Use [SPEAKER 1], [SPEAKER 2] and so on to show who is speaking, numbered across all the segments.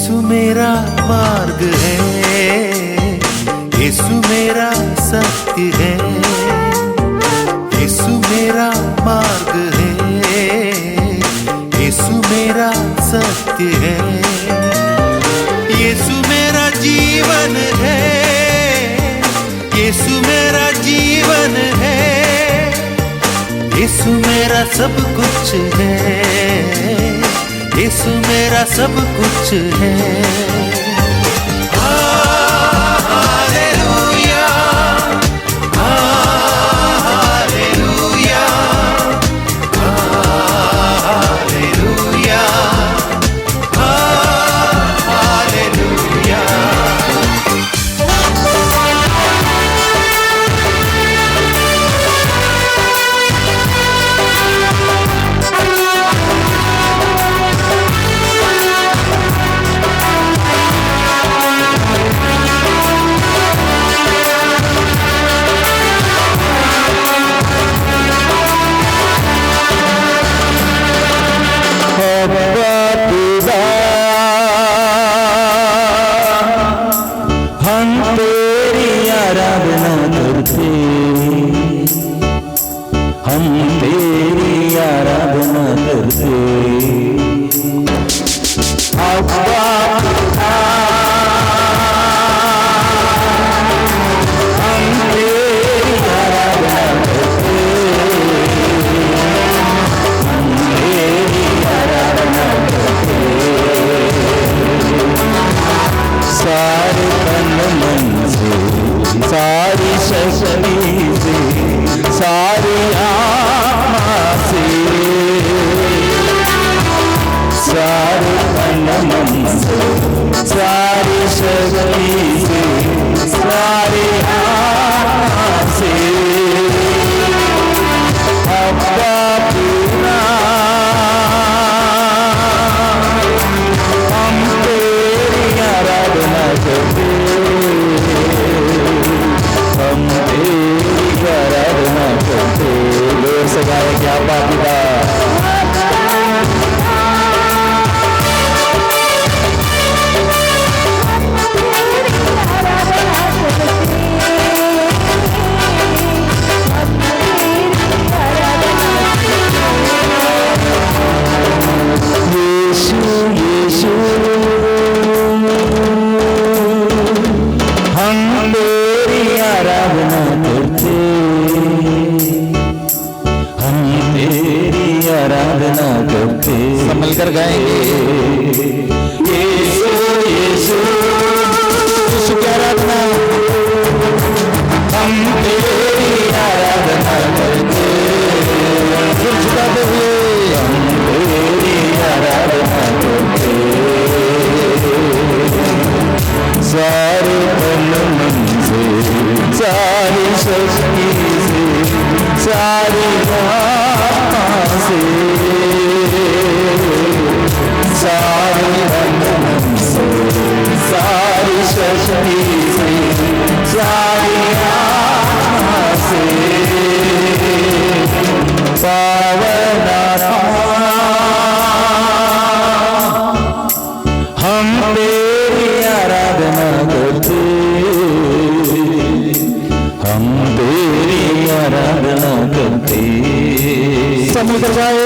[SPEAKER 1] यीशु मेरा मार्ग है, यीशु मेरा सत्य है, यीशु मेरा मार्ग है, यीशु मेरा सत्य है, यीशु मेरा जीवन है, यीशु मेरा जीवन है, यीशु मेरा सब कुछ है, यीशु मेरा सब कुछ है। Hallelujah, hallelujah, hallelujah, hallelujah.
[SPEAKER 2] हम तेरी आराधना करते, हम तेरी आराधना करते। सारे तन मन से, सारी शक्ति से, सारी आत्मा से, सारे तन मन से, सारी शक्ति से, सारी आत्मा से अब्बा पिता हम तेरी आराधना करते, हम तेरी आराधना करते। जोर से गाए क्या बात है। यीशु यीशु हम तेरी आराधना करते, हम तेरी आराधना करते। सब मिलकर गाएंगे यीशु यीशु यीशु की आराधना, हम तेरी आराधना करते, सिर झुकाते हुए हम तेरी आराधना करते। सारे तन मन से, सारी शक्ति से, सारी आत्मा से, सारे तन मन से, सारी शक्ति से, सारी आत्मा से पावन हम तेरी आराधना करते, हम तेरी आराधना करते। समुद्र जाए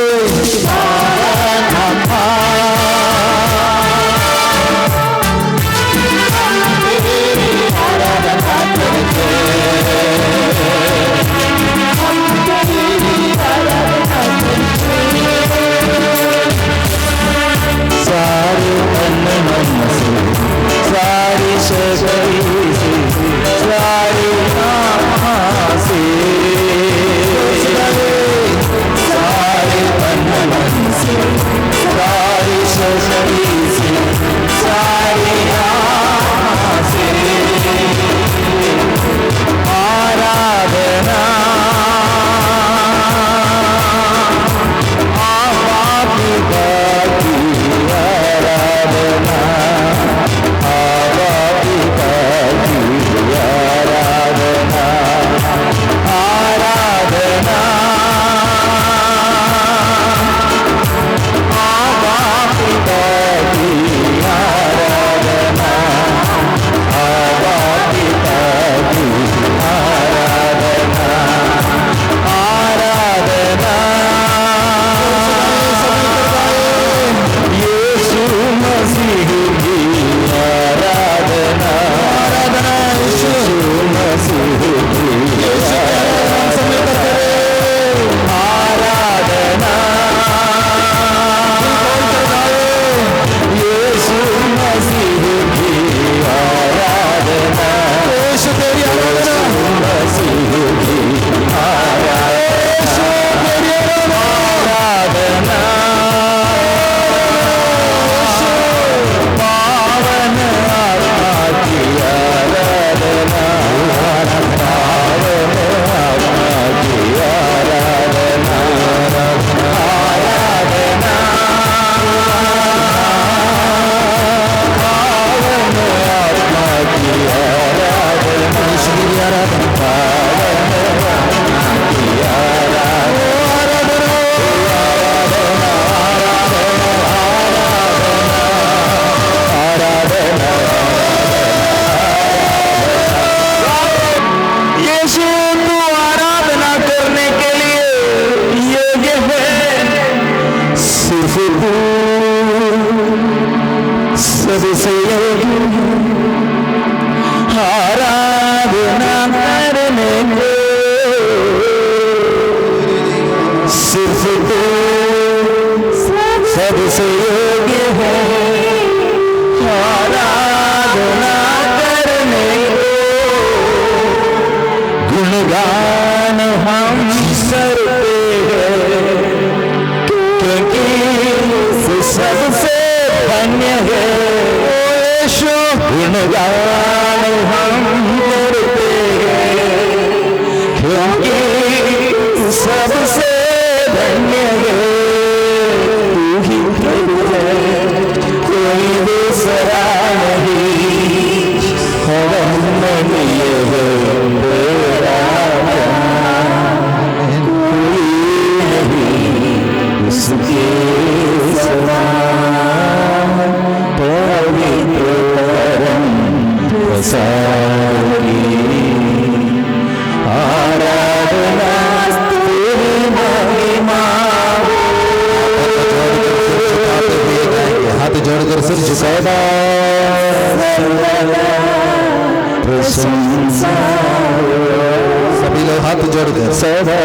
[SPEAKER 2] सारे तन मन से, सारी शक्ति से, सारी आत्मा से, सारे तन मन से, सारी शक्ति से, सारी आत्मा से आराधना आराधना योग्य आराधना करने को सिर्फ तू सबसे योग्य है आराधना करने को गुणगान हम करते हैं क्योंकि तू सबसे धन्य है यीशु गुणगान हम करते हैं क्योंकि तू सबसे धन्य है तू ही प्रभु है कोई दूसरा नहीं वंदनीय है तेरा नाम कोई नहीं उसके समान पवित्र परम प्रसादी आराधना तेरी महिमा हाथ जोड़कर सिर झुकाएगा प्रशंसा सभी लोग हाथ जोड़कर सदा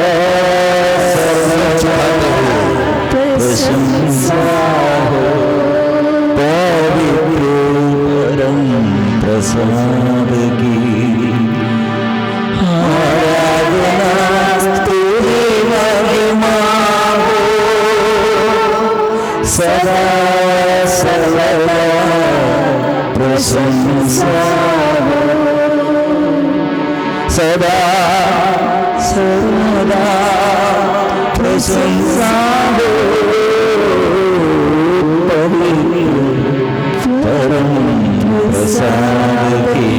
[SPEAKER 2] झुकाते हुए प्रशंसा पवित्र परम प्रसाद की आराधना तेरी महिमा सदा सर्वदा प्रशंसा सदा सर्वदा प्रशंसा परम प्रसाद की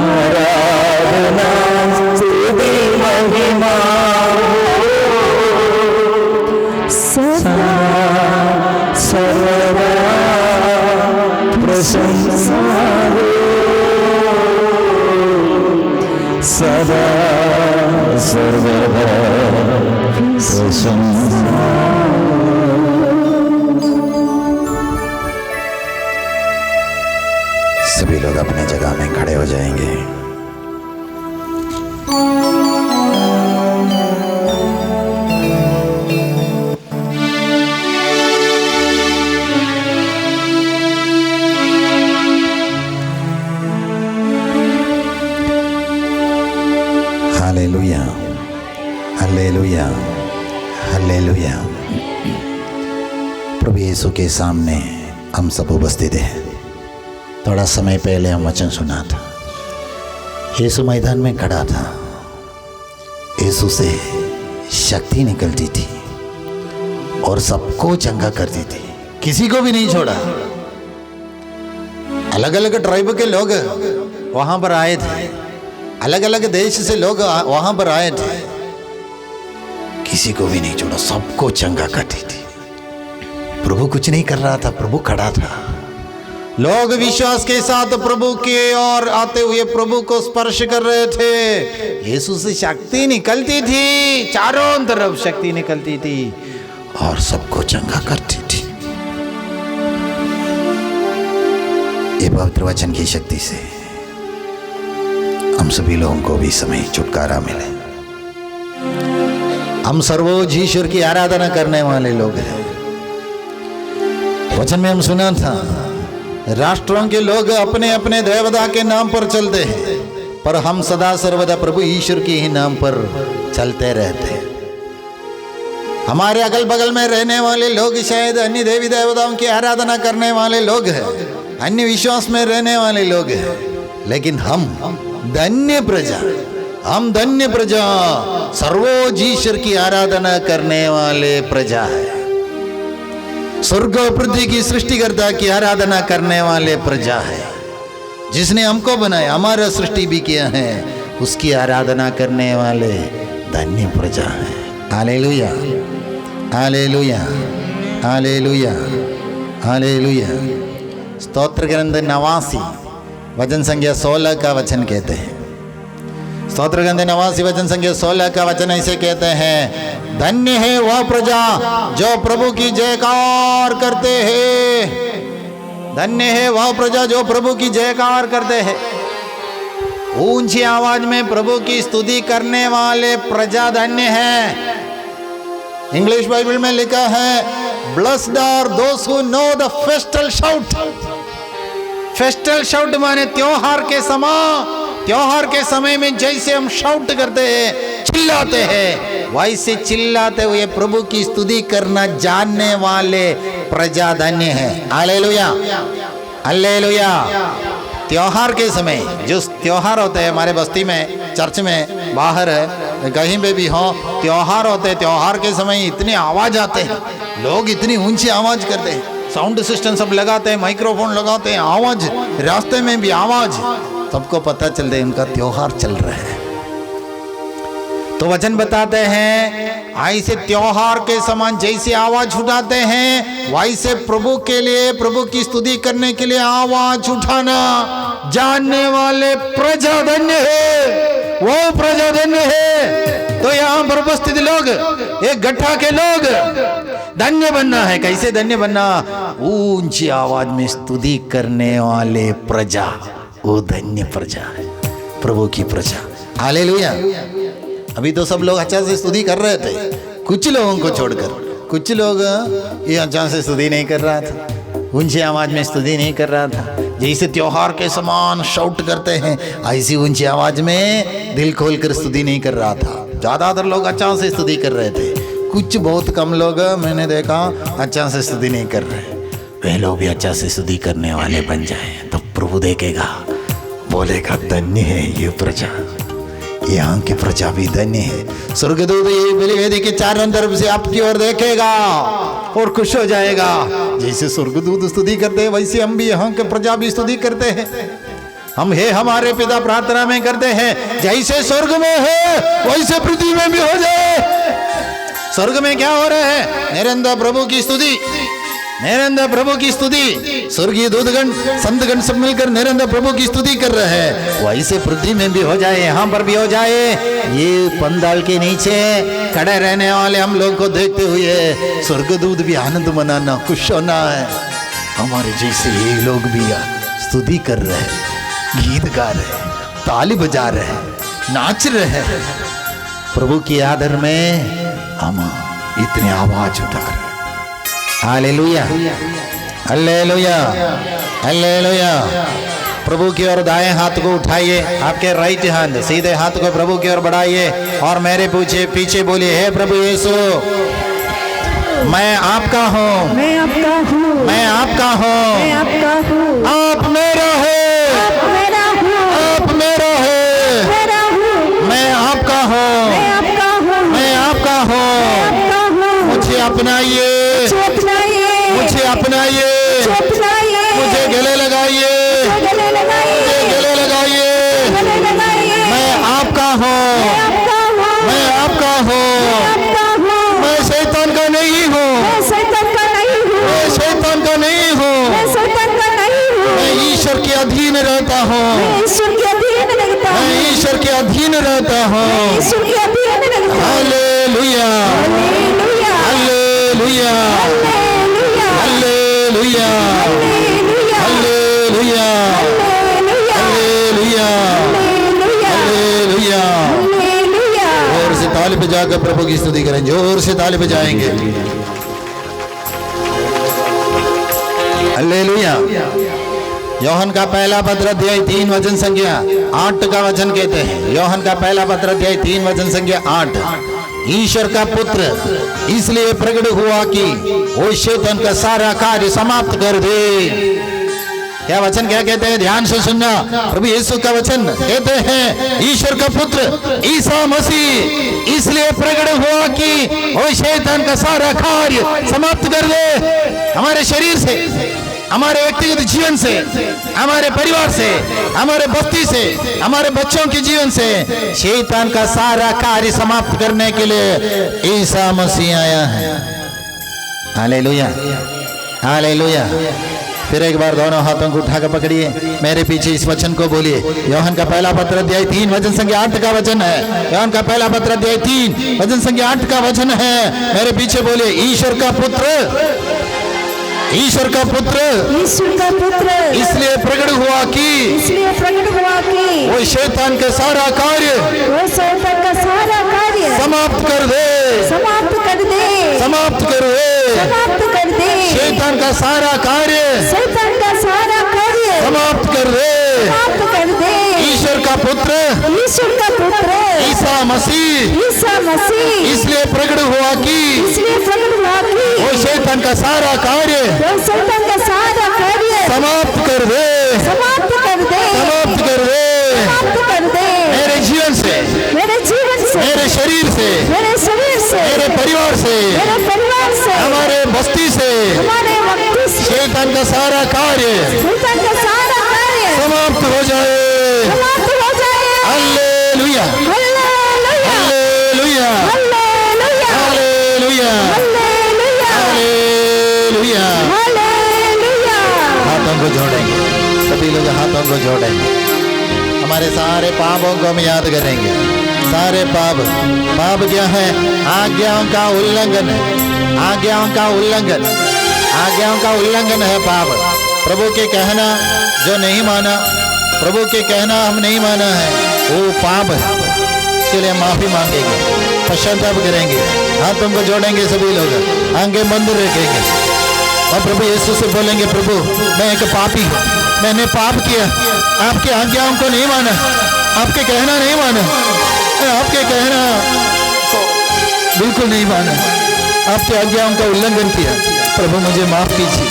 [SPEAKER 2] आराधना तेरी महिमा सदा सर्वदा प्रशंसा सदा सर्वदा प्रशंसा सभी लोग अपने जगह में खड़े हो जाएंगे हालेलुया हालेलुया हालेलुया प्रभु यीशु के सामने हम सब उपस्थित हैं। थोड़ा समय पहले हम वचन सुना था यीशु मैदान में खड़ा था यीशु से शक्ति निकलती थी और सबको चंगा करती थी किसी को भी नहीं छोड़ा अलग अलग ट्राइब के लोग वहां पर आए थे अलग अलग देश से लोग वहां पर आए थे किसी को भी नहीं छोड़ा सबको चंगा करती थी प्रभु कुछ नहीं कर रहा था प्रभु खड़ा था लोग विश्वास के साथ प्रभु के ओर आते हुए प्रभु को स्पर्श कर रहे थे यीशु से शक्ति निकलती थी चारों तरफ शक्ति निकलती थी और सबको चंगा करती थी ये पवित्र वचन की शक्ति से हम सभी लोगों को भी समय छुटकारा मिले हम सर्वोच्च ईश्वर की आराधना करने वाले लोग हैं वचन में हम सुना था राष्ट्रों के लोग अपने अपने देवता के नाम पर चलते हैं पर हम सदा सर्वदा प्रभु ईश्वर के ही नाम पर चलते रहते हैं हमारे अगल बगल में रहने वाले लोग शायद अन्य देवी देवताओं की आराधना करने वाले लोग हैं अन्य विश्वास में रहने वाले लोग हैं लेकिन हम धन्य प्रजा सर्वोच्च ईश्वर की आराधना करने वाले प्रजा है स्वर्ग और पृथ्वी की सृष्टिकर्ता की आराधना करने वाले प्रजा है जिसने हमको बनाया हमारा सृष्टि भी किया है उसकी आराधना करने वाले धन्य प्रजा है हालेलुया हालेलुया हालेलुया हालेलुया स्तोत्र ग्रंथ 89 वचन संख्या 16 का वचन कहते हैं स्तोत्र ग्रंथ 89 वचन संख्या 16 का वचन ऐसे कहते हैं धन्य है वह प्रजा जो प्रभु की जयकार करते हैं धन्य है वह प्रजा जो प्रभु की जयकार करते हैं। ऊंची आवाज में प्रभु की स्तुति करने वाले प्रजा धन्य है। इंग्लिश बाइबल में लिखा है blessed are those who know the festal shout. Festal shout माने त्योहार के समय, त्योहार के समय में जैसे हम शाउट करते हैं, चिल्लाते हैं, वैसे चिल्लाते हुए प्रभु की स्तुति करना जानने वाले प्रजा धन्य है। Hallelujah, hallelujah. त्योहार के समय जो त्योहार होते हैं हमारे बस्ती में, चर्च में, बाहर है, कहीं पे भी हो, त्योहार होते हैं। त्योहार के समय इतनी आवाज आते हैं, लोग इतनी ऊंची आवाज करते हैं, साउंड सिस्टम सब लगाते हैं, माइक्रोफोन लगाते हैं, आवाज, रास्ते में भी आवाज, सबको पता चलता है उनका त्योहार चल रहा है। तो वचन बताते हैं ऐसे त्योहार के समान जैसे आवाज उठाते हैं, वैसे प्रभु के लिए, प्रभु की स्तुति करने के लिए आवाज उठाना जानने वाले प्रजा धन्य है, वो प्रजा धन्य है। तो यहाँ पर उपस्थित लोग, एक गट्ठा के लोग धन्य बनना है। कैसे धन्य बनना? ऊंची आवाज में स्तुति करने वाले प्रजा, वो धन्य प्रजा है, प्रभु की प्रजा। हालेलुया। अभी तो सब लोग अच्छा से स्तुति कर रहे थे, कुछ लोगों को छोड़कर। कुछ लोग ये अच्छा से स्तुति नहीं कर रहा था, ऊंची आवाज में स्तुति नहीं कर रहा था। जैसे त्योहार के समान शाउट करते हैं, ऐसी ऊंची आवाज में दिल खोलकर स्तुति नहीं कर रहा था। ज्यादातर लोग अच्छा से स्तुति कर रहे थे, कुछ बहुत कम लोग मैंने देखा अच्छा से स्तुति नहीं कर रहे। वे लोग भी अच्छा से स्तुति करने वाले बन जाए तो प्रभु देखेगा, बोलेगा धन्य है ये प्रजा, यहाँ की प्रजा भी धन्य है। स्वर्गदूत ये बलिवेदी के चारों तरफ से आपकी ओर देखेगा और खुश हो जाएगा। जैसे स्वर्गदूत स्तुति करते हैं, वैसे हम भी यहाँ के प्रजा भी स्तुति करते हैं। हम हे हमारे पिता प्रार्थना में करते हैं, जैसे स्वर्ग में है वैसे पृथ्वी में भी हो जाए। स्वर्ग में क्या हो रहा है? निरंतर प्रभु की स्तुति, निरंतर प्रभु की स्तुति। स्वर्गीय दूतगण, संतगण सब मिलकर निरंतर प्रभु की स्तुति कर रहे हैं। वैसे पृथ्वी में भी हो जाए, यहाँ पर भी हो जाए। ये पंडाल के नीचे खड़े रहने वाले हम लोग को देखते हुए स्वर्गदूत भी आनंद मनाना, खुश होना है। हमारे जैसे ये लोग भी स्तुति कर रहे हैं, गीत गा रहे हैं, ताली बजा रहे हैं, नाच रहे हैं। प्रभु की आदर में हम इतने आवाज उठा रहे हैं। Hallelujah, hallelujah, hallelujah. प्रभु की ओर दाएं हाथ को उठाइए, आपके राइट हैंड सीधे हाथ को प्रभु की ओर बढ़ाइए और मेरे पीछे बोलिए, हे प्रभु यीशु, मैं आपका हूँ,
[SPEAKER 3] मैं आपका हूँ,
[SPEAKER 2] मैं आपका हूँ,
[SPEAKER 3] मैं आपका हूँ,
[SPEAKER 2] आप मेरा है,
[SPEAKER 3] आप मेरा हूँ,
[SPEAKER 2] आप मेरा है,
[SPEAKER 3] मेरा हूँ,
[SPEAKER 2] मैं आपका हूँ,
[SPEAKER 3] मैं आपका हूँ,
[SPEAKER 2] मैं आपका हूँ।
[SPEAKER 3] आपका हूँ।
[SPEAKER 2] मुझे अपनाइए, मुझे अपनाइए, मुझे गले लगाइए,
[SPEAKER 3] गले लगाइए,
[SPEAKER 2] मुझे गले लगाइए।
[SPEAKER 3] गले लगाइए।
[SPEAKER 2] मैं आपका हूँ,
[SPEAKER 3] आपका हूँ,
[SPEAKER 2] मैं आपका हूँ,
[SPEAKER 3] आपका हूँ।
[SPEAKER 2] मैं शैतान का नहीं हूँ,
[SPEAKER 3] मैं शैतान का नहीं हूँ,
[SPEAKER 2] मैं शैतान का नहीं हूँ,
[SPEAKER 3] मैं शैतान का नहीं हूँ।
[SPEAKER 2] मैं ईश्वर के अधीन रहता हूँ,
[SPEAKER 3] मैं ईश्वर के अधीन रहता हूँ,
[SPEAKER 2] मैं ईश्वर के अधीन रहता हूँ।
[SPEAKER 3] ईश्वर के अधीन रहता हूँ।
[SPEAKER 2] Hallelujah,
[SPEAKER 3] hallelujah,
[SPEAKER 2] hallelujah,
[SPEAKER 3] hallelujah,
[SPEAKER 2] hallelujah,
[SPEAKER 3] hallelujah,
[SPEAKER 2] hallelujah,
[SPEAKER 3] hallelujah,
[SPEAKER 2] hallelujah, hallelujah.
[SPEAKER 3] Hallelujah.
[SPEAKER 2] जोर से ताली बजाकर प्रभु की स्तुति करें, जोर से ताली बजाएंगे। हालेलुया। योहन का पहला पत्र अध्याय 3 वचन संख्या 8 का वचन कहते हैं। योहन का पहला पत्र अध्याय 3 वचन संख्या 8, ईश्वर का पुत्र इसलिए प्रकट हुआ कि वो शैतान का सारा कार्य समाप्त कर दे। क्या वचन क्या कहते हैं? ध्यान से सुनना। प्रभु यीशु का वचन कहते हैं, ईश्वर का पुत्र ईसा मसीह इसलिए प्रकट हुआ कि वो शैतान का सारा कार्य समाप्त कर दे। हमारे शरीर से, हमारे व्यक्तिगत जीवन से, हमारे परिवार से, हमारे बस्ती से, हमारे बच्चों के जीवन से शैतान का सारा कार्य समाप्त करने के लिए ईसा मसीह आया है। Hallelujah, hallelujah. फिर एक बार दोनों हाथों को उठाकर पकड़िए, मेरे पीछे इस वचन को बोलिए। योहन का पहला पत्र अध्याय 3 वचन संख्या 8 का वचन है। योहन का पहला पत्र अध्याय 3 वचन संख्या 8 का वचन है। मेरे पीछे बोलिए, ईश्वर का पुत्र ईश्वर का पुत्र
[SPEAKER 3] ईश्वर का पुत्र
[SPEAKER 2] इसलिए प्रकट हुआ कि
[SPEAKER 3] इसलिए प्रकट हुआ कि
[SPEAKER 2] वो शैतान का सारा कार्य
[SPEAKER 3] वो शैतान का सारा कार्य
[SPEAKER 2] समाप्त कर दे,
[SPEAKER 3] समाप्त कर दे,
[SPEAKER 2] समाप्त कर दे।
[SPEAKER 3] समाप्त कर दे,
[SPEAKER 2] शैतान का सारा कार्य
[SPEAKER 3] शैतान का सारा कार्य
[SPEAKER 2] समाप्त कर दे।
[SPEAKER 3] समाप्त कर दे।
[SPEAKER 2] ईश्वर का पुत्र
[SPEAKER 3] ईश्वर का पुत्र
[SPEAKER 2] ईसा मसीह
[SPEAKER 3] ईसा मसीह
[SPEAKER 2] इसलिए प्रकट हुआ कि
[SPEAKER 3] इसलिए प्रकट हुआ कि
[SPEAKER 2] वो शैतान का सारा कार्य
[SPEAKER 3] वो शैतान का सारा कार्य
[SPEAKER 2] समाप्त कर दे,
[SPEAKER 3] समाप्त कर दे,
[SPEAKER 2] समाप्त कर दे।
[SPEAKER 3] समाप्त कर दे।
[SPEAKER 2] मेरे जीवन से,
[SPEAKER 3] मेरे जीवन से,
[SPEAKER 2] मेरे शरीर से,
[SPEAKER 3] मेरे शरीर से,
[SPEAKER 2] मेरे परिवार से,
[SPEAKER 3] मेरे परिवार से,
[SPEAKER 2] हमारे बस्ती से
[SPEAKER 3] हमारे वक्ति से
[SPEAKER 2] शैतान का सारा कार्य
[SPEAKER 3] शैतान का सारा कार्य
[SPEAKER 2] समाप्त हो जाए।
[SPEAKER 3] समाप्त हो जाए।
[SPEAKER 2] Hallelujah,
[SPEAKER 3] hallelujah,
[SPEAKER 2] hallelujah,
[SPEAKER 3] hallelujah,
[SPEAKER 2] hallelujah,
[SPEAKER 3] hallelujah,
[SPEAKER 2] hallelujah.
[SPEAKER 3] Hallelujah.
[SPEAKER 2] हाथों को जोड़ेंगे, सभी लोग हाथों को जोड़ेंगे। हमारे सारे पापों को हम याद करेंगे। सारे पाप, पाप क्या है? आज्ञाओं का उल्लंघन है, आज्ञाओं का उल्लंघन, आज्ञाओं का उल्लंघन है पाप। प्रभु के कहना जो नहीं माना, प्रभु के कहना हम नहीं माना है, वो पाप है। इसके लिए माफी मांगेंगे, पश्चाताप करेंगे, हाथों को जोड़ेंगे, सभी लोग आंखें बंद रखेंगे और प्रभु यीशु से बोलेंगे, प्रभु मैं एक पापी हूँ, मैंने पाप किया, आपके आज्ञाओं को नहीं माना, आपके कहना नहीं माना, आपके कहना को बिल्कुल नहीं माना, आपके आज्ञाओं का उल्लंघन किया। प्रभु मुझे माफ कीजिए,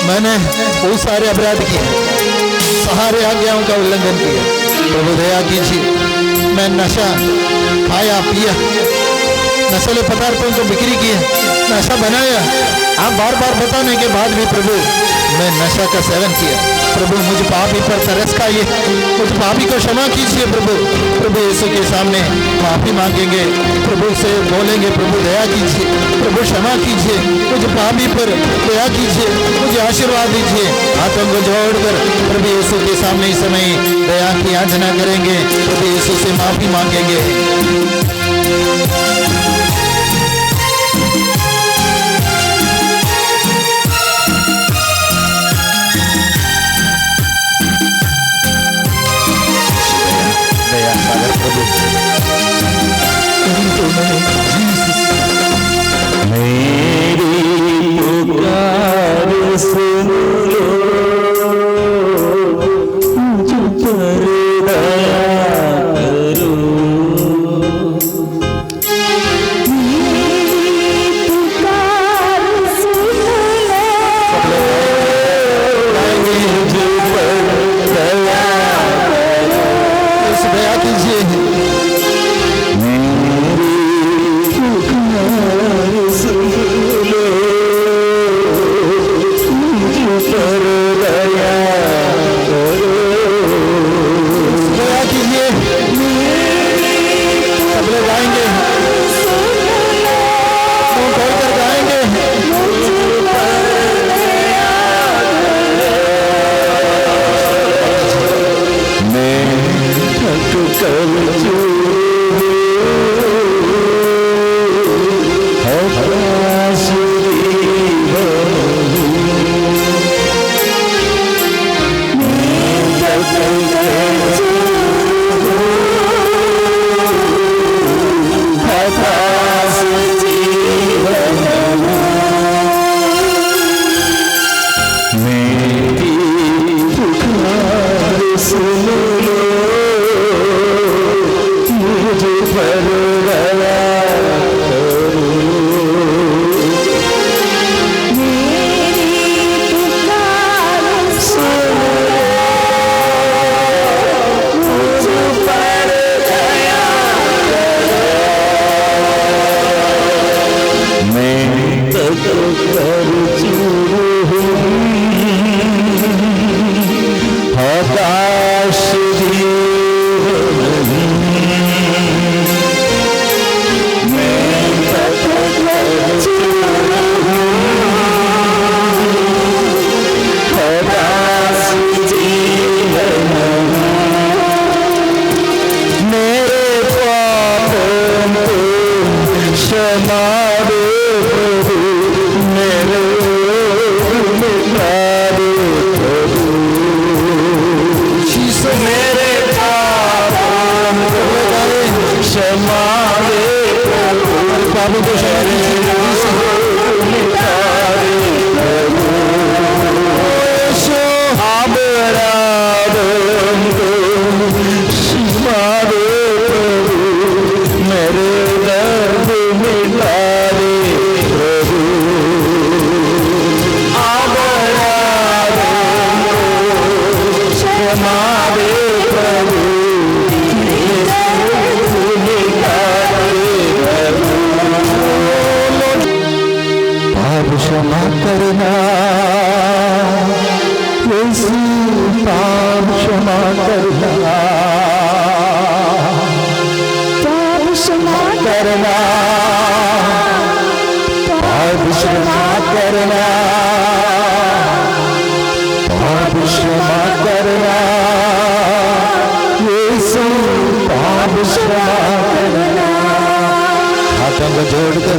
[SPEAKER 2] मैंने बहुत सारे अपराध किए, सारे आज्ञाओं का उल्लंघन किया। प्रभु दया कीजिए, मैं नशा खाया पिया, नशीले पदार्थों को बिक्री किया, नशा बनाया। आप बार बार बताने के बाद भी प्रभु मैं नशा का सेवन किया। प्रभु मुझ पापी पर तरस खाइए, मुझ पापी को क्षमा कीजिए। प्रभु प्रभु यीशु के सामने माफी मांगेंगे, प्रभु से बोलेंगे, प्रभु दया कीजिए, प्रभु क्षमा कीजिए, मुझ पापी पर दया कीजिए, मुझे आशीर्वाद दीजिए। हाथों को जोड़कर प्रभु यीशु के सामने इस समय दया की याचना करेंगे, प्रभु यीशु से माफी मांगेंगे। दया सागर प्रभु,
[SPEAKER 4] मेरी पुकार सुन लो, मुझ पर दया करो। क्षमा करना,
[SPEAKER 3] पाप क्षमा
[SPEAKER 4] करना, पाप क्षमा करना, पाप क्षमा करना, यीशु पाप क्षमा करना।
[SPEAKER 2] हाथों को जोड़कर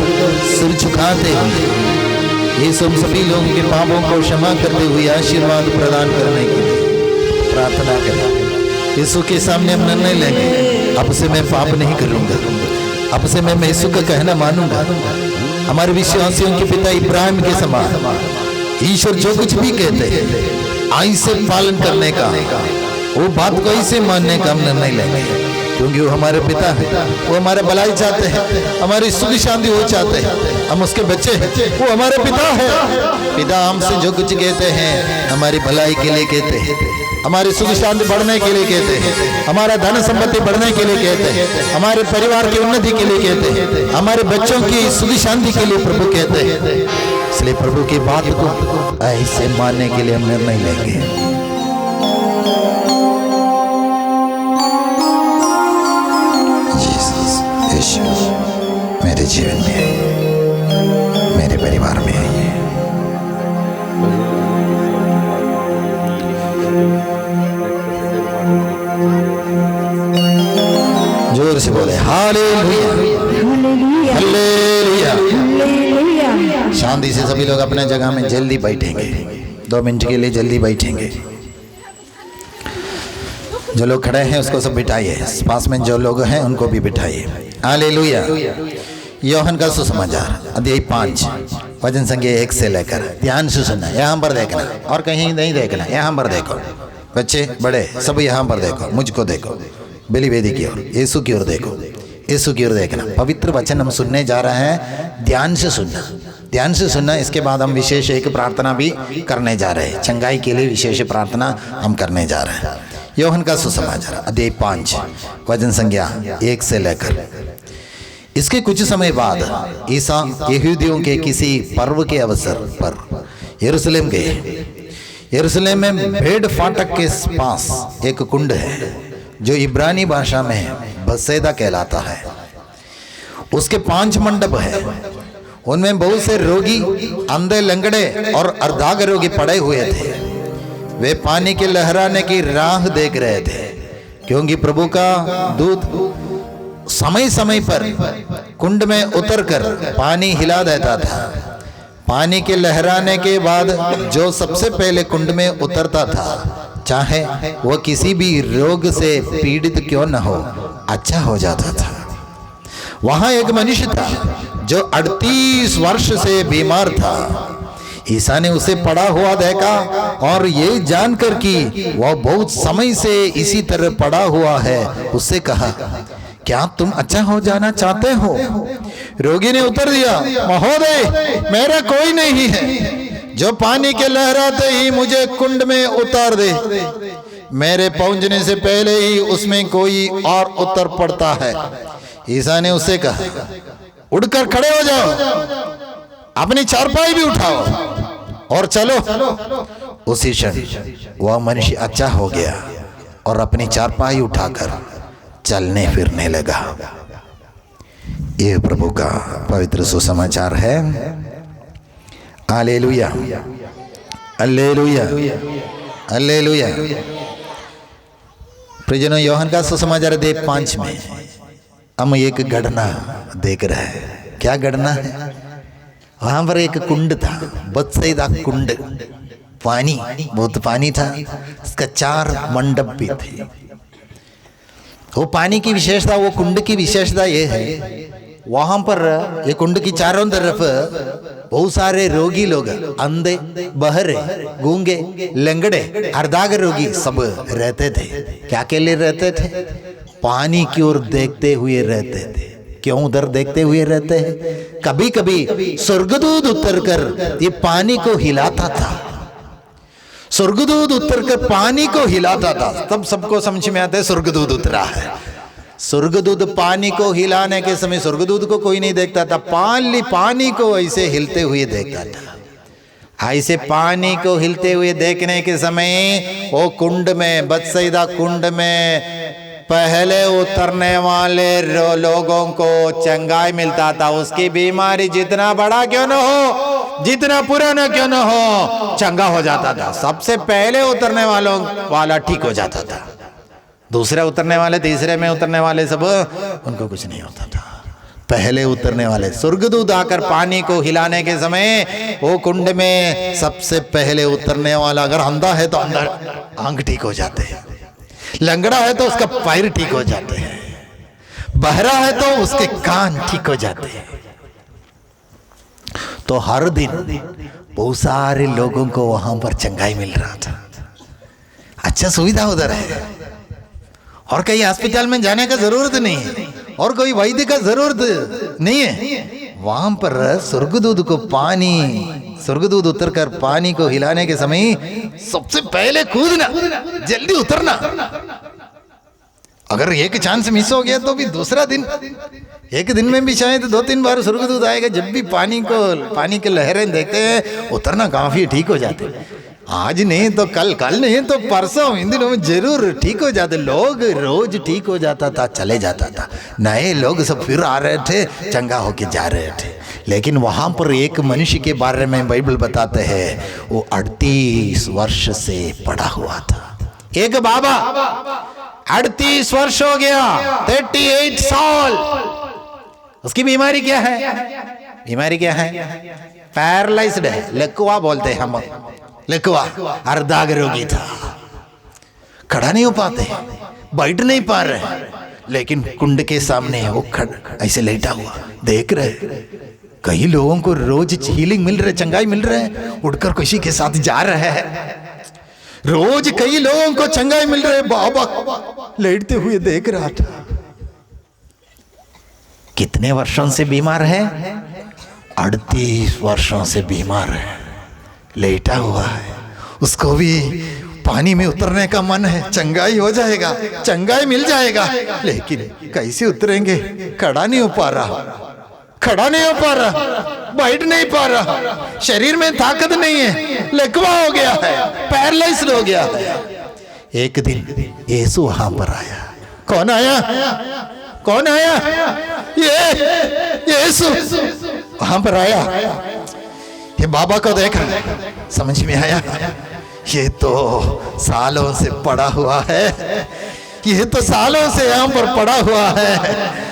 [SPEAKER 2] सिर झुकाते हुए यीशु हम सभी लोगों के पापों को क्षमा करते हुए आशीर्वाद प्रदान करने के लिए प्रार्थना करें। यीशु के सामने हम निर्णय लेंगे, अब से मैं पाप नहीं करूंगा, अब से मैं यीशु का कहना मानूंगा। हमारे विश्वासियों के पिता इब्राहिम के समान ईश्वर जो कुछ भी कहते हैं आई से पालन करने का, वो बात को ऐसे मानने का हम निर्णय लेंगे, क्योंकि वो हमारे पिता है, वो हमारे भलाई चाहते हैं, हमारी सुख शांति वो चाहते हैं, हम उसके बच्चे हैं, वो हमारे पिता है। पिता हमसे जो कुछ कहते हैं हमारी भलाई के लिए कहते हैं, हमारी सुख शांति बढ़ने के लिए कहते हैं, हमारा धन संपत्ति बढ़ने के लिए कहते हैं, हमारे परिवार की उन्नति के लिए कहते हैं, हमारे बच्चों की सुख शांति के लिए प्रभु कहते हैं। इसलिए प्रभु की बात को ऐसे मानने के लिए हम निर्णय लेंगे। मेरे जीवन में, मेरे परिवार में आइए। जोर से बोले हालेलुया, हालेलुया, हालेलुया। शांति से सभी लोग अपने जगह में जल्दी बैठेंगे, 2 मिनट के लिए जल्दी बैठेंगे। जो लोग खड़े हैं उसको सब बिठाइए, पास में जो लोग हैं उनको भी बिठाइए। हालेलुया। यूहन्ना का सुसमाचार अध्याय 5 वचन संख्या 1 से लेकर ध्यान से सुनना, यहाँ पर देखना और कहीं नहीं देखना, यहाँ पर देखो। बच्चे बड़े सब यहाँ पर देखो, मुझको देखो, बलिवेदी की ओर, यीशु की ओर देखो, यीशु की ओर देखना। पवित्र वचन हम सुनने जा रहे हैं, ध्यान से सुनना, ध्यान से सुनना। इसके बाद हम विशेष एक प्रार्थना भी करने जा रहे हैं, चंगाई के लिए विशेष प्रार्थना हम करने जा रहे हैं। यूहन्ना का सुसमाचार अध्याय 5 वचन संख्या 1 से लेकर। इसके कुछ समय बाद ईसा यहूदियों के किसी पर्व के अवसर पर यरूशलेम गए। यरूशलेम में भेड़ फाटक के पास एक कुंड है जो इब्रानी भाषा में बसेदा कहलाता है। उसके 5 मंडप है, उनमें बहुत से रोगी, अंधे, लंगड़े और अर्धांग रोगी पड़े हुए थे। वे पानी के लहराने की राह देख रहे थे, क्योंकि प्रभु का दूत समय समय पर कुंड में उतरकर पानी हिला देता था। पानी के लहराने के बाद जो सबसे पहले कुंड में उतरता था, चाहे वह किसी भी रोग से पीड़ित क्यों न हो, अच्छा हो जाता था। वहां एक मनुष्य था जो 38 वर्ष से बीमार था। ईसा ने उसे पड़ा हुआ देखा और ये जानकर कि वह बहुत समय से इसी तरह पड़ा हुआ है, उससे कहा, क्या तुम अच्छा हो जाना चाहते हो? रोगी ने उत्तर दिया, महोदय, मेरा कोई नहीं है जो पानी के लहराते ही मुझे कुंड में उतार दे। मेरे पहुंचने से पहले ही उसमें कोई और उतर पड़ता है। ईसा ने उससे कहा, उठकर खड़े हो जाओ, अपनी चारपाई भी उठाओ और चलो। उसी क्षण वह मनुष्य अच्छा हो गया और अपनी चारपाई उठाकर चलने फिरने लगा। यह प्रभु का पवित्र सुसमाचार है। Hallelujah, hallelujah, hallelujah. प्रियजनों, यूहन्ना का सुसमाचार अध्याय 5 में हम एक घटना देख रहे हैं। क्या घटना है? वहां पर एक कुंड था, बत्सैदा कुंड, पानी, बहुत पानी था। उसका 4 मंडप भी थे। वो पानी की विशेषता, वो कुंड की विशेषता ये है, वहां पर ये कुंड की चारों तरफ बहुत सारे रोगी लोग, अंधे, बहरे, गूंगे, लंगड़े, अर्धांग रोगी सब रहते थे। क्या के लिए रहते थे? पानी की ओर देखते हुए रहते थे। क्यों उधर देखते हुए रहते हैं? कभी कभी स्वर्गदूत उतरकर ये पानी को हिलाता था। स्वर्गदूत उतरकर पानी को हिलाता था, तब सबको समझ में आता है स्वर्गदूत उतरा है। स्वर्गदूत पानी को हिलाने के समय स्वर्गदूत को कोई नहीं देखता था, पानी को ऐसे हिलते हुए देखता था। ऐसे पानी को हिलते हुए देखने के समय वो कुंड में, बत्सैदा कुंड में पहले उतरने वाले लोगों को चंगाई मिलता था। उसकी बीमारी जितना बड़ा क्यों न हो, जितना पुराना क्यों न हो, चंगा हो जाता था। सबसे पहले उतरने वालों वाला ठीक हो जाता था। दूसरे उतरने वाले, तीसरे में उतरने वाले सब, उनको कुछ नहीं होता था। पहले उतरने वाले स्वर्गदूत आकर पानी को हिलाने के समय वो कुंड में सबसे पहले उतरने वाला, अगर अंधा है तो अंदर आंख ठीक हो जाते हैं, लंगड़ा है तो उसका पैर ठीक हो जाते हैं, बहरा है तो उसके कान ठीक हो जाते हैं। तो हर दिन बहुत सारे लोगों को वहां पर चंगाई मिल रहा था। अच्छा सुविधा उधर है, और कहीं अस्पताल में जाने का जरूरत नहीं है, और कोई वैद्य का जरूरत नहीं है। वहां पर स्वर्गदूत को पानी, स्वर्गदूत उतरकर पानी को हिलाने के समय सबसे पहले कूदना, जल्दी उतरना। अगर एक चांस मिस हो गया तो भी दूसरा दिन, एक दिन में भी शायद 2-3 बार स्वर्गदूत आएगा। जब भी पानी के लहरें देखते हैं, उतरना काफी ठीक हो जाते हैं। आज नहीं तो कल, कल नहीं तो परसों, इन दिनों में जरूर ठीक हो जाते लोग। रोज ठीक हो जाता था, चले जाता था। नए लोग सब फिर आ रहे थे, चंगा होके जा रहे थे। लेकिन वहां पर एक मनुष्य के बारे में बाइबल बताते हैं, वो 38 वर्ष से पड़ा हुआ था। एक बाबा 38 वर्ष हो गया, 38 साल। उसकी बीमारी क्या है? बीमारी क्या है? पैरालाइज्ड है, लकवा बोलते हैं हम, लकवा, अर्धांग रोगी था। खड़ा नहीं हो पाते, बैठ नहीं पा रहे, लेकिन कुंड के सामने वो ऐसे लेटा हुआ देख रहे। कई लोगों को रोज हीलिंग मिल रहे, चंगाई मिल रहे हैं, उठकर खुशी के साथ जा रहे हैं। रोज कई लोगों को चंगाई मिल रहे, बाबा लेटते हुए देख रहा था। कितने वर्षों से बीमार है? 38 वर्षों से बीमार है, लेटा हुआ है। उसको भी पानी में उतरने का मन है, चंगाई हो जाएगा, चंगाई मिल जाएगा, लेकिन कैसे उतरेंगे? खड़ा नहीं हो पा रहा, खड़ा नहीं हो पा रहा, बैठ नहीं पा रहा, शरीर में ताकत नहीं है, लकवा हो गया है, पैरालाइज्ड हो गया है। एक दिन यीशु वहां पर आया। कौन आया? कौन आया? ये यीशु वहां पर आया। ये बाबा को देखा, समझ में आया, ये तो सालों से पड़ा हुआ है, ये तो सालों से यहाँ पर पड़ा हुआ है।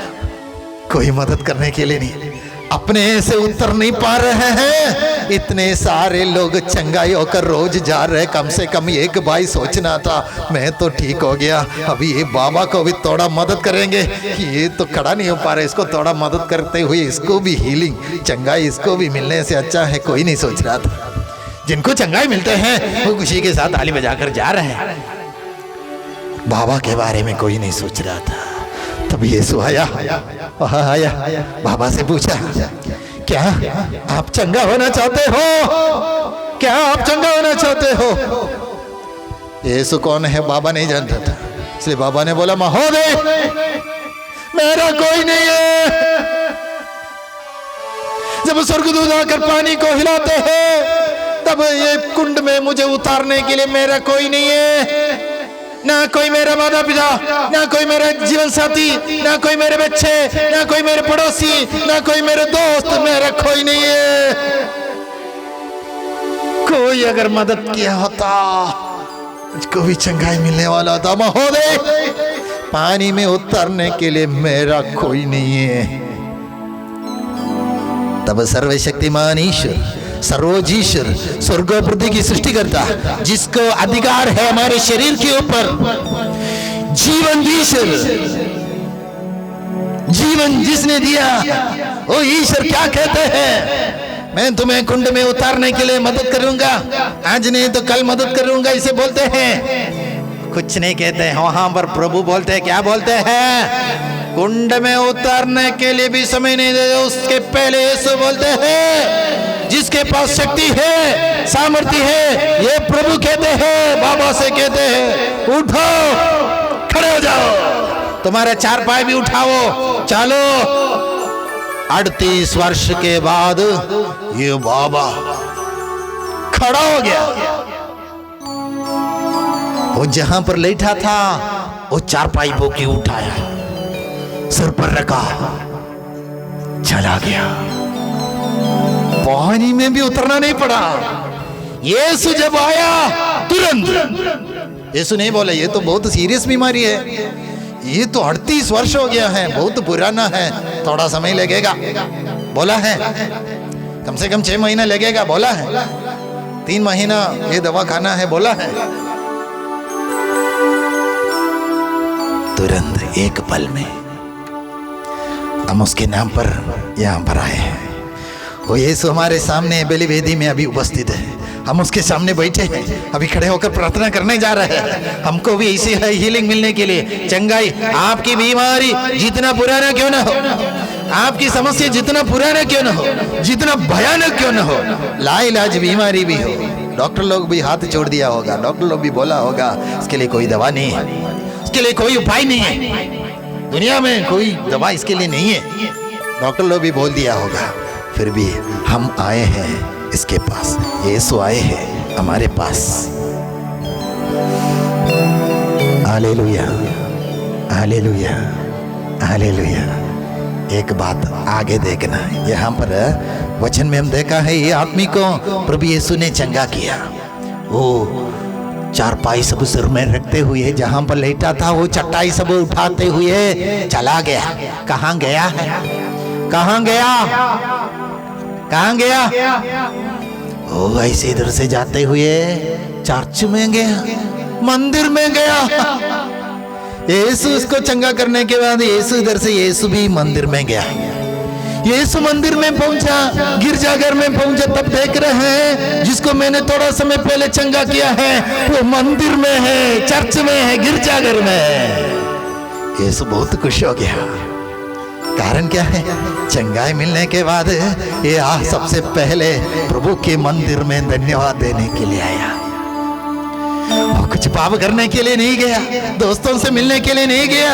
[SPEAKER 2] कोई मदद करने के लिए नहीं, अपने से उतर नहीं पा रहे हैं। इतने सारे लोग चंगाई होकर रोज जा रहे, कम से कम एक भाई सोचना था, मैं तो ठीक हो गया, अभी ये बाबा को भी थोड़ा मदद करेंगे, ये तो खड़ा नहीं हो पा रहे, इसको थोड़ा मदद करते हुए इसको भी हीलिंग, चंगाई इसको भी मिलने से अच्छा है। कोई नहीं सोच रहा था। जिनको चंगाई मिलते हैं वो खुशी के साथ ताली बजाकर जा रहे हैं, बाबा के बारे में कोई नहीं सोच रहा था। तब यीशु आया, बाबा से पूछा, क्या आप चंगा होना चाहते हो? क्या आप चंगा होना चाहते हो? यीशु कौन है बाबा नहीं जानता था, इसलिए बाबा ने बोला, महोदय मेरा कोई नहीं है। जब स्वर्गदूत आकर पानी को हिलाते हैं, तब ये कुंड में मुझे उतारने के लिए मेरा कोई नहीं है, ना कोई मेरा माता पिता, ना कोई मेरा जीवन साथी, ना कोई मेरे बच्चे, ना कोई मेरे पड़ोसी, ना कोई मेरे दोस्त, मेरा कोई नहीं है। कोई अगर मदद किया होता, मुझको भी चंगाई मिलने वाला था। महोदय पानी में उतरने के लिए मेरा कोई नहीं है। तब सर्वशक्तिमान ईश्वर, सर्वोजीश्वर, स्वर्ग और पृथ्वी की सृष्टि करता, जिसको अधिकार है हमारे शरीर के ऊपर, जीवन ईश्वर, जीवन जिसने दिया वो ईश्वर क्या कहते हैं? मैं तुम्हें कुंड में उतारने के लिए मदद करूंगा, आज नहीं तो कल मदद करूंगा, इसे बोलते हैं। कुछ नहीं कहते हैं, वहां पर प्रभु बोलते हैं, क्या बोलते हैं? कुंड में उतारने के लिए भी समय नहीं देते, उसके पहले यीशु बोलते हैं, जिसके पास शक्ति है, सामर्थ्य है, ये प्रभु कहते हैं, बाबा से कहते हैं, उठो, खड़े हो जाओ, तुम्हारे 4 पाय भी उठाओ, चलो। 38 वर्ष के बाद ये बाबा खड़ा हो गया। वो जहां पर लेटा था वो चारपाई बोके उठाया, सर पर रखा, चला गया। पानी में भी उतरना नहीं पड़ा। यीशु जब आया तुरंत, यीशु नहीं बोला ये तो बहुत सीरियस बीमारी है, ये तो 38 वर्ष हो गया है, बहुत पुराना है, थोड़ा समय लगेगा बोला है, कम से कम 6 महीना लगेगा बोला है, 3 महीना ये दवा खाना है बोला है। तुरंत एक पल में हम उसके नाम पर यहाँ पर आए हैं। वो यीशु हमारे सामने बलिवेदी में अभी उपस्थित है, हम उसके सामने बैठे हैं, अभी खड़े होकर प्रार्थना करने जा रहे हैं। हमको भी ऐसी है हीलिंग मिलने के लिए, चंगाई। आपकी बीमारी जितना पुराना क्यों ना हो, आपकी समस्या जितना पुराना क्यों ना हो, जितना भयानक क्यों ना हो, लाइलाज बीमारी भी हो, डॉक्टर लोग भी हाथ जोड़ दिया होगा, डॉक्टर लोग भी बोला होगा इसके लिए कोई दवा नहीं है, इसके लिए कोई उपाय नहीं है, दुनिया में कोई दवा इसके लिए नहीं है, डॉक्टर लोग भी बोल दिया होगा। फिर भी हम आए हैं इसके पास, यीशु आए हैं हमारे पास। Hallelujah, hallelujah, hallelujah. एक बात आगे देखना, यहाँ पर वचन में हम देखा है ये आदमी को प्रभु यीशु ने चंगा किया। वो चारपाई सब सिर में रखते हुए जहाँ पर लेटा था वो चटाई सब उठाते हुए चला गया। कहाँ गया है? कहाँ गया? कहाँ गया? ओ ऐसे इधर से जाते हुए चर्च में गया, मंदिर में गया। यीशु उसको चंगा करने के बाद यीशु इधर से यीशु भी मंदिर में गया। यीशु मंदिर में पहुंचा, गिरजाघर में पहुंचा, तब देख रहे हैं जिसको मैंने थोड़ा समय पहले चंगा किया है वो मंदिर में है, चर्च में है, गिरजाघर में है। यीशु बहुत खुश हो गया। कारण क्या है? चंगाई मिलने के बाद ये सबसे पहले प्रभु के मंदिर में धन्यवाद देने के लिए आया। और कुछ पाप करने के लिए नहीं गया, दोस्तों से मिलने के लिए नहीं गया,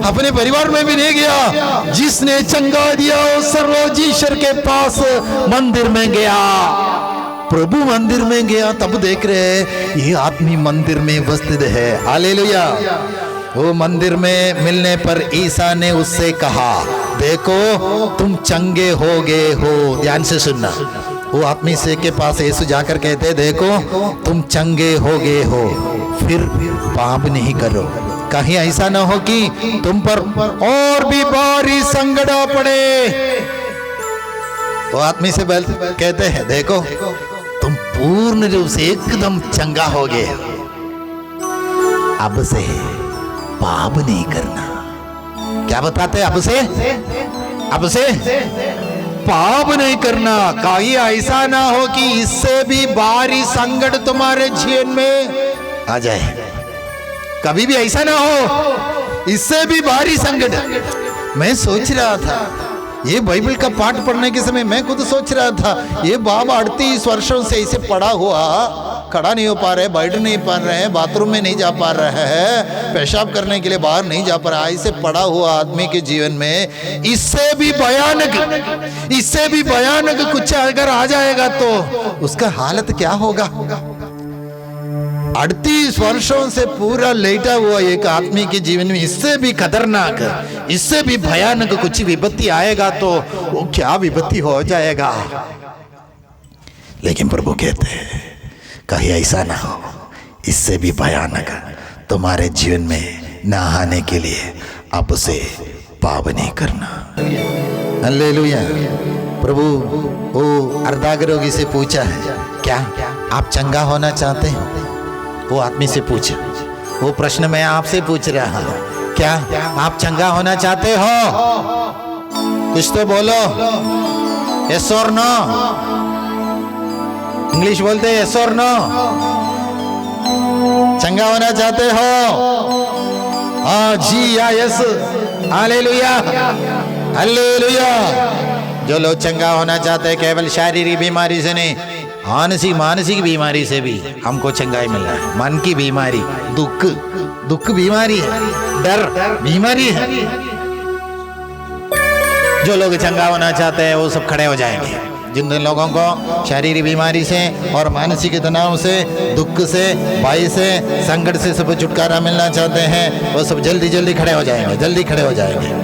[SPEAKER 2] अपने परिवार में भी नहीं गया। जिसने चंगा दिया सर्वोजीश्वर के पास मंदिर में गया, प्रभु मंदिर में गया। तब देख रहे ये आदमी मंदिर में उपस्थित है। हालेलुया। वो मंदिर में मिलने पर ईसा ने उससे कहा, देखो तुम चंगे हो गए हो। ध्यान से सुनना। वो आदमी से के पास यीशु जाकर कहते, देखो तुम चंगे हो गए हो, फिर पाप नहीं करो, कहीं ऐसा ना हो कि तुम पर और भी भारी संकट पड़े। वो आदमी से कहते हैं, देखो तुम पूर्ण रूप से एकदम चंगा हो गए, अब से पाप नहीं करना। क्या बताते हैं? अब से पाप नहीं करना। कहीं ऐसा ना हो कि इससे भी भारी संकट तुम्हारे जीवन में आ जाए। कभी भी ऐसा ना हो, इससे भी भारी संकट। मैं सोच रहा था ये बाइबल का पाठ पढ़ने के समय मैं खुद सोच रहा था, ये बाबा 38 वर्षों से इसे पड़ा हुआ, खड़ा नहीं हो पा रहे, बैठ नहीं पा रहे हैं, बाथरूम में नहीं जा पा रहे हैं, पेशाब करने के लिए बाहर नहीं जा पा रहा है। इसे पड़ा हुआ आदमी के जीवन में इससे भी भयानक कुछ अगर आ जाएगा तो उसका हालत क्या होगा? 38 वर्षों से पूरा लेटा हुआ एक आदमी के जीवन में इससे भी खतरनाक, इससे भी भयानक कुछ विपत्ति आएगा तो वो क्या विपत्ति हो जाएगा। लेकिन प्रभु कहते हैं कहीं ऐसा ना हो, इससे भी भयानक तुम्हारे जीवन में ना आने के लिए अब से पाप नहीं करना। हालेलुया। प्रभु वो अर्धांगरोगी से पूछा है, क्या आप चंगा होना चाहते हैं? वो आदमी से पूछा, वो प्रश्न मैं आपसे पूछ रहा हूं, क्या आप चंगा होना चाहते हो? कुछ तो बोलो, यस और नो। इंग्लिश बोलते हैं यस और नो। चंगा होना चाहते हो? हाँ जी या यस। Hallelujah, hallelujah. जो लोग चंगा होना चाहते हैं केवल शारीरिक बीमारी से नहीं, मानसिक बीमारी से भी हमको चंगाई मिल रहा है। मन की बीमारी, दुख बीमारी है, डर बीमारी है। जो लोग चंगा होना चाहते हैं वो सब खड़े हो जाएंगे। जिन लोगों को शारीरिक बीमारी से और मानसिक तनाव से, दुख से, भय से, संकट से सब छुटकारा मिलना चाहते हैं, वो सब जल्दी जल्दी खड़े हो जाएंगे, जल्दी खड़े हो जाएंगे।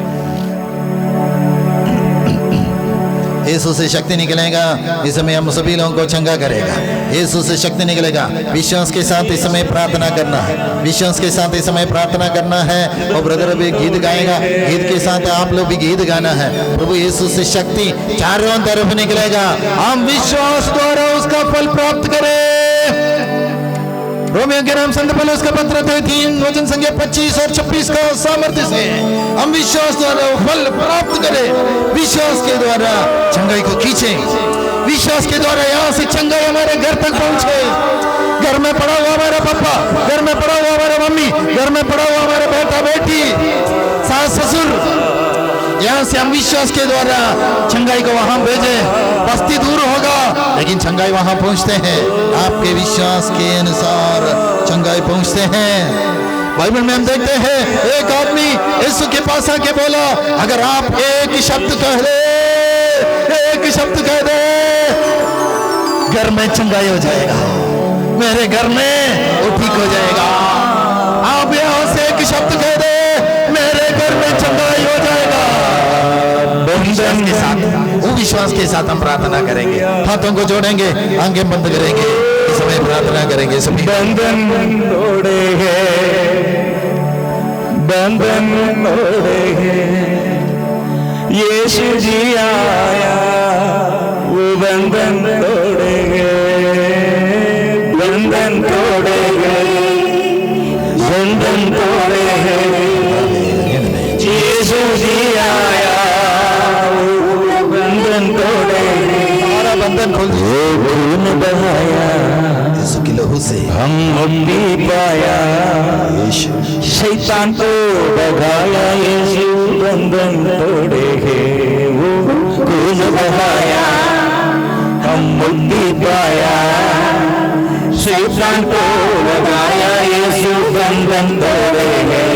[SPEAKER 2] यीशु से शक्ति निकलेगा, इस समय हम सभी लोगों को चंगा करेगा। यीशु से शक्ति निकलेगा। विश्वास के साथ इस समय प्रार्थना करना है, विश्वास के साथ इस समय प्रार्थना करना है। और ब्रदर भी गीत गाएगा, गीत के साथ आप लोग भी गीत गाना है। प्रभु यीशु से शक्ति चारों तरफ निकलेगा, हम विश्वास द्वारा उसका फल प्राप्त करें। रोमियो के नाम संत पौलुस का पत्र 3 वचन संख्या 25 और 26 का सामर्थ्य से हम विश्वास द्वारा फल प्राप्त करें। विश्वास के द्वारा चंगाई को खींचें, विश्वास के द्वारा यहाँ से चंगाई हमारे घर तक पहुंचे। घर में पड़ा हुआ हमारा पापा, घर में पड़ा हुआ हमारा मम्मी, घर में पड़ा हुआ हमारा बेटा बेटी, सास ससुर, यहाँ से हम विश्वास के द्वारा चंगाई को वहां भेजे। बस्ती दूर होगा लेकिन चंगाई वहां पहुंचते हैं। आपके विश्वास के अनुसार चंगाई पहुंचते हैं। बाइबल में हम देखते हैं एक आदमी यीशु के पास आके बोला, अगर आप एक शब्द कह दे, एक शब्द कह दे, घर में चंगाई हो जाएगा, मेरे घर में वो ठीक हो जाएगा। आप यहाँ से एक शब्द कह दे, मेरे घर में चंगाई हो जाएगा। विश्वास के साथ, वो विश्वास के साथ हम प्रार्थना करेंगे, हाथों को जोड़ेंगे, आंखें बंद करेंगे, इस समय प्रार्थना करेंगे। सभी
[SPEAKER 4] बंधन तोड़े हैं, बंधन तोड़े हैं, यीशु जी आया, वो बंधन तोड़े हैं, बंधन तोड़े हैं, बंधन तोड़े हैं, यीशु जी आया,
[SPEAKER 2] हमारा बंधन खोल दीजिए।
[SPEAKER 4] खून बहाया,
[SPEAKER 2] यीशु की लहू से
[SPEAKER 4] हम मुक्ति पाया, शैतान को भगाया, यीशु बंधन तोड़े हैं, वो खून बहाया, हम मुक्ति पाया, शैतान को भगाया, यीशु बंधन तोड़े हैं,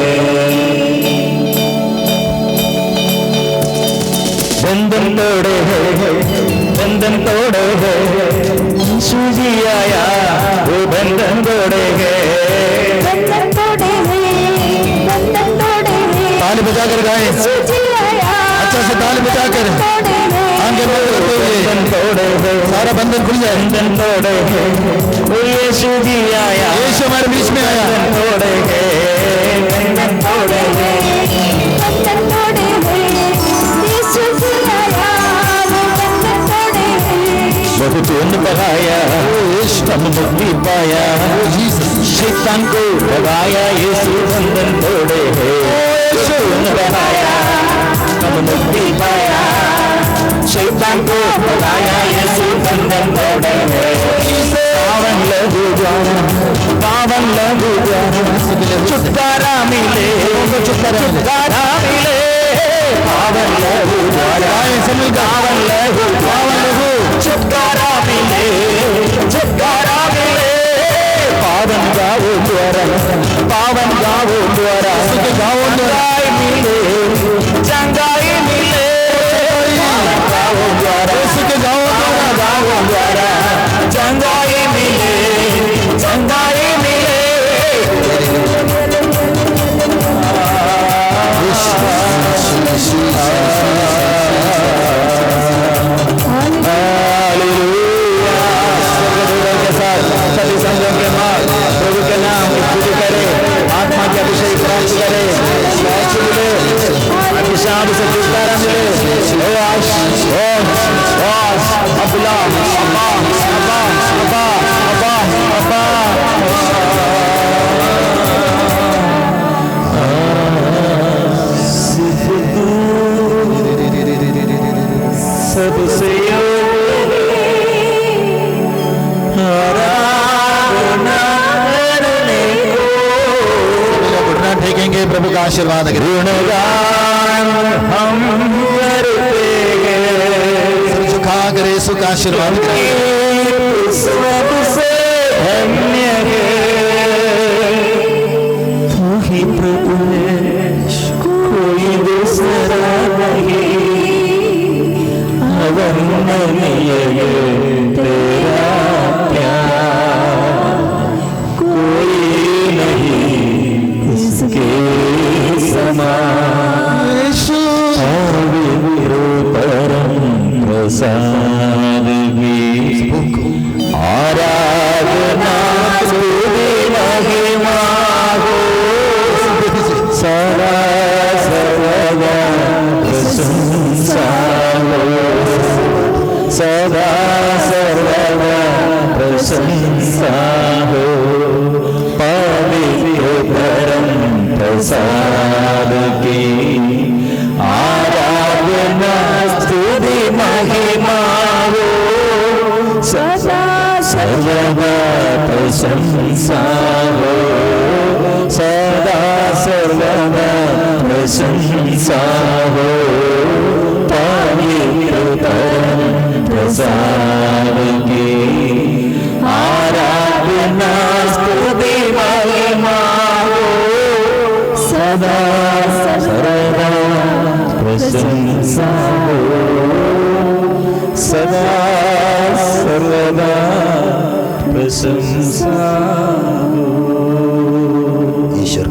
[SPEAKER 4] बंधन तोड़े हैं, बंधन तोड़े हैं, यीशु जी आया, वो बंधन तोड़े हैं,
[SPEAKER 3] बंधन तोड़े हैं, बंधन तोड़े हैं,
[SPEAKER 2] ताली बजाकर गाएं,
[SPEAKER 3] यीशु जी आया,
[SPEAKER 2] अच्छा से ताली बजाकर
[SPEAKER 3] तोड़े हैं,
[SPEAKER 2] आंखें बंद करते हुए
[SPEAKER 4] बंधन तोड़े हैं,
[SPEAKER 2] सारा बंधन खुल जाए।
[SPEAKER 4] बंधन तोड़े हैं, वो यीशु जी आया,
[SPEAKER 2] यीशु हमारे बीच में आया।
[SPEAKER 4] बंधन तोड़े हैं, बंधन तोड़े हैं,
[SPEAKER 3] बंधन तोड़े हैं, यीशु जी आया, वो बंधन तोड़े हैं,
[SPEAKER 4] बहुत खून बहाया, हम मुक्ति पाया, शैतान को भगाया, यीशु बंधन तोड़े हैं, खून बहाया, हम मुक्ति पाया, शैतान को भगाया, यीशु बंधन तोड़े हैं, पावन लहू द्वारा, पावन लहू द्वारा छुटकारा मिले, छुटकारा मिले, पावन लहू द्वारा, पावन लहू, पावन लहू, छुटकारा मिले, छुटकारा मिले, पावन गावो द्वारा, पावन गावो द्वारा, चंगाई मिले, चंगाई मिले, पावन गावो द्वारा, गावो द्वारा, चंगाई मिले, चंगाई मिले, सभी संघों के बाद प्रभु के नाम की पूजा करे, आत्मा के अभिषेक प्राप्त करे, अभिशाप से छुटकारा मिले। ओ आश, ओ आश, अब्बा, अब्बा, अब्बा, अब्बा, अब्बा, अब्बा, सिर्फ तू सबसे
[SPEAKER 2] ठेकेंगे, प्रभु का आशीर्वाद
[SPEAKER 4] गुणगान हम करते हैं,
[SPEAKER 2] झुका कर यीशु का आशीर्वाद
[SPEAKER 4] सबसे धन्य है, तू ही प्रभु है, कोई दूसरा नहीं, अवन्य प्रशंसा हो, सदा सर्वदा प्रशंसा हो, पवित्र परम प्रसाद